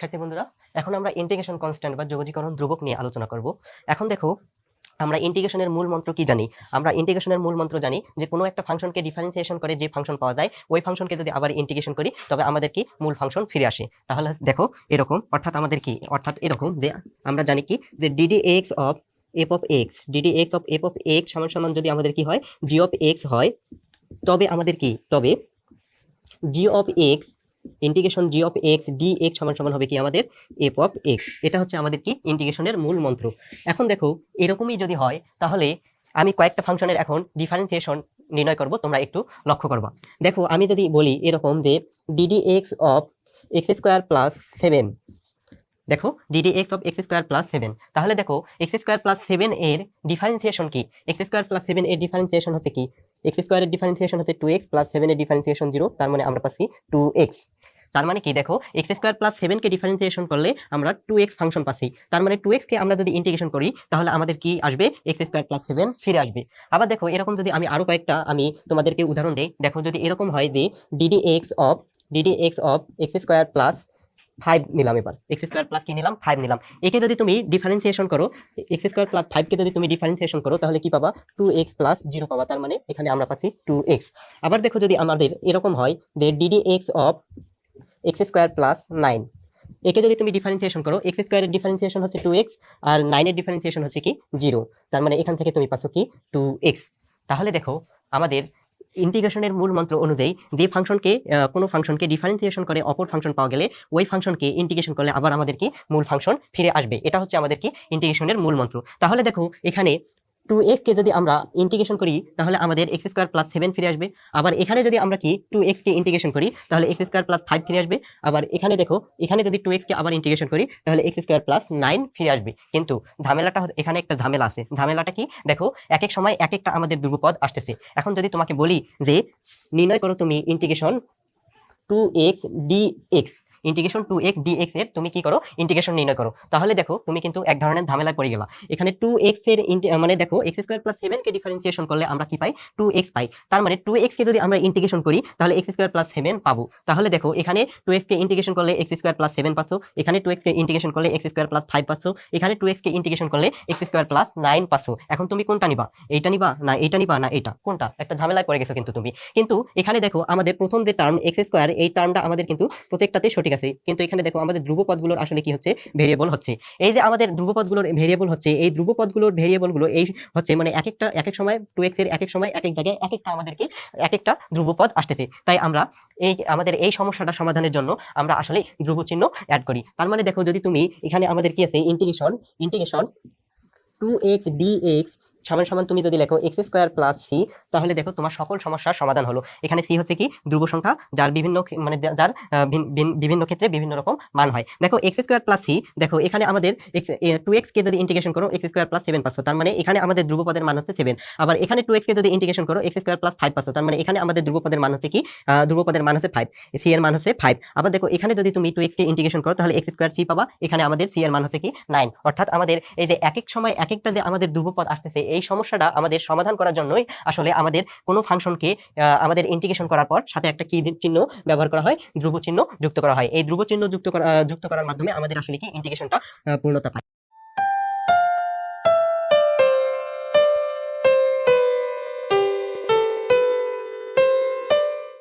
শিক্ষার্থী বন্ধুরা, এখন আমরা ইন্টিগ্রেশন কনস্ট্যান্ট বা যোগজীকরণ ধ্রুবক নিয়ে আলোচনা করব। এখন দেখো, আমরা ইন্টিগ্রেশনের মূল মন্ত্র কি জানি? আমরা ইন্টিগ্রেশনের মূল মন্ত্র জানি যে কোনো একটা ফাংশনকে ডিফারেন্সিয়েশন করে যে ফাংশন পাওয়া যায়, ওই ফাংশনকে যদি আবার ইন্টিগ্রেশন করি তবে আমাদের কি মূল ফাংশন ফিরে আসে। তাহলে দেখো এরকম, অর্থাৎ আমাদের কি, অর্থাৎ এরকম যে আমরা জানি কি যে ddx of f of x, ddx of f of x সমান সমান যদি আমাদের কি হয় g of x হয়, তবে আমাদের কি, তবে g of x integration g of x dx সমান সমান হবে কি আমাদের f of x। এটা হচ্ছে আমাদের কি ইন্টিগ্রেশনের মূল মন্ত্র। এখন দেখো এরকমই যদি হয় তাহলে আমি কয়েকটা ফাংশনের এখন ডিফারেন্সিয়েশন নির্ণয় করব, তোমরা একটু লক্ষ্য করবা। দেখো আমি যদি বলি এরকম যে ddx of x square plus 7, দেখো ddx of x square plus 7, তাহলে দেখো x স্কয়ার প্লাস 7 এর ডিফারেন্সিয়েশন কি? x স্কয়ার প্লাস 7 এর ডিফারেন্সিয়েশন হচ্ছে কি? x স্কয়ারের ডিফারেন্সিয়েশন হচ্ছে 2x প্লাস 7 এর ডিফারেন্সিয়েশন 0, তার মানে আমরা পাচ্ছি 2x। তার মানে কি, দেখো x স্কয়ার প্লাস 7 কে ডিফারেন্সিয়েশন করলে আমরা 2x ফাংশন পাচ্ছি। তার মানে 2x কে আমরা যদি ইন্টিগ্রেশন করি তাহলে আমাদের কি আসবে? x স্কয়ার প্লাস 7 ফিরে আসবে। আবার দেখো এরকম যদি আমি আরো কয়েকটা আমি তোমাদেরকে উদাহরণ দেই, দেখো যদি এরকম হয় যে ddx of x square plus 5 নিলাম, এবার x স্কয়ার প্লাস কি নিলাম? 5 নিলাম। একে যদি তুমি ডিফারেন্সিয়েশন করো, x স্কয়ার প্লাস 5 কে যদি তুমি ডিফারেন্সিয়েশন করো তাহলে কি পাবা? 2x প্লাস 0 পাবা। তার মানে এখানে আমরা পাচ্ছি 2x। আবার দেখো যদি আমাদের এরকম হয় যে ddx of x square plus 9, একে যদি তুমি ডিফারেন্সিয়েশন করো, x স্কয়ারের ডিফারেন্সিয়েশন হচ্ছে 2x আর 9 এর ডিফারেন্সিয়েশন হচ্ছে কি 0, তার মানে এখান থেকে তুমি পাচ্ছ কি 2x। তাহলে দেখো আমাদের ইন্টিগ্রেশনের মূল মন্ত্র অনুযায়ী যে ফাংশনকে, কোনো ফাংশনকে ডিফারেন্সিয়েশন করে অপর ফাংশন পাওয়া গেলে ওই ফাংশনকে ইন্টিগ্রেশন করলে আবার আমাদের কি মূল ফাংশন ফিরে আসবে। এটা হচ্ছে আমাদের কি ইন্টিগ্রেশনের মূল মন্ত্র। তাহলে দেখো এখানে 2x কে যদি আমরা ইন্টিগ্রেশন করি তাহলে আমাদের x স্কয়ার প্লাস 7 ফিরে আসবে। আবার এখানে যদি আমরা কি 2x কে ইন্টিগ্রেশন করি তাহলে x স্কয়ার প্লাস 5 ফিরে আসবে। আবার এখানে দেখো, এখানে যদি 2x কে আবার ইন্টিগ্রেশন করি তাহলে x স্কয়ার প্লাস 9 ফিরে আসবে। কিন্তু ঝামেলাটা এখানে একটা ঝামেলা আছে। ঝামেলাটা কি? দেখো এক এক সময় এক একটা আমাদের ধ্রুবপদ আসতেছে। এখন যদি তোমাকে বলি যে নির্ণয় করো তুমি integration 2x dx, integration 2x dx এর তুমি কি করো? ইন্টিগ্রেশন নির্ণয় করো। তাহলে দেখো তুমি কিন্তু এক ধরনের ঝামেলায় পড়ে গেলা। এখানে 2x এর মানে দেখো x স্কয়ার প্লাস 7 কে ডিফারেন্সিয়েশন করলে আমরা কি পাই? 2x পাই। তার মানে 2x কে যদি আমরা ইন্টিগ্রেশন করি তাহলে x স্কয়ার প্লাস 7 পাবো। তাহলে দেখো এখানে 2x কে ইন্টিগ্রেশন করলে x স্কয়ার প্লাস 7 পাচ্ছো, এখানে 2x কে ইন্টিগ্রেশন করলে x স্কয়ার প্লাস 5 পাচ্ছো, এখানে 2x কে ইন্টিগ্রেশন করলে x স্কয়ার প্লাস 9 পাচ্ছো। এখন তুমি কোনটা নিবা? এইটা নিবা না এইটা নিবা না এইটা? কোনটা? একটা ঝামেলায় পড়ে গেছো কিন্তু তুমি। কিন্তু এখানে দেখো আমাদের প্রথম যে টার্ম x স্কয়ার, এই টার্মটা আমাদের কিন্তু প্রত্যেকটাতে সঠিক আছে। কিন্তু এখানে দেখো আমাদের ধ্রুবপদগুলোর আসলে কি হচ্ছে? ভেরিয়েবল হচ্ছে। এই যে আমাদের ধ্রুবপদগুলোর ভেরিয়েবল হচ্ছে, এই ধ্রুবপদগুলোর ভেরিয়েবলগুলো এই হচ্ছে মানে এক এক সময় 2x এর এক এক সময় এক এক জায়গায় এক একটা আমাদেরকে এক একটা ধ্রুবপদ আসতেছে। তাই আমরা আমাদের এই সমস্যাটা সমাধানের জন্য আমরা আসলে ধ্রুব চিহ্ন অ্যাড করি। তার মানে দেখো যদি তুমি এখানে আমাদের কি আছে ইন্টিগ্রেশন 2x dx সমান সমান তুমি যদি লেখো x স্কয়ার প্লাস c, তাহলে দেখো তোমার সকল সমস্যার সমাধান হলো। এখানে c হচ্ছে কি ধ্রুব সংখ্যা, যার বিভিন্ন মানে যার বিভিন্ন ক্ষেত্রে বিভিন্ন রকম মান হয়। দেখো x স্কয়ার প্লাস c, দেখো এখানে আমাদের 2x কে যদি ইন্টিগ্রেশন করো x স্কয়ার প্লাস 7 পাচ্ছো, তার মানে এখানে আমাদের ধ্রুবপদের মান হচ্ছে 7। আবার এখানে 2x কে যদি ইন্টিগ্রেশন করো x স্কয়ার প্লাস 5 পাচ্ছো, তার মানে এখানে আমাদের ধ্রুবপদের মান হচ্ছে কি, ধ্রুবপদের মান হচ্ছে 5, c এর মান হচ্ছে 5। আবার দেখো এখানে যদি তুমি 2x কে ইন্টিগ্রেশন করো তাহলে x স্কয়ার c পাবা, এখানে আমাদের c এর মান হচ্ছে কি 9। অর্থাৎ আমাদের এই যে এক এক সময় এক একটা যে আমাদের ধ্রুবপদ আসতেছে, এই সমস্যাটা আমাদের সমাধান করার জন্যই আসলে আমাদের কোনো ফাংশনকে আমাদের ইন্টিগ্রেশন করার পর সাথে একটা কি চিহ্ন ব্যবহার করা হয়? ধ্রুব চিহ্ন যুক্ত করা হয়। এই ধ্রুব চিহ্ন যুক্ত করার মাধ্যমে আমাদের আসলে কি ইন্টিগ্রেশনটা পূর্ণতা পায়।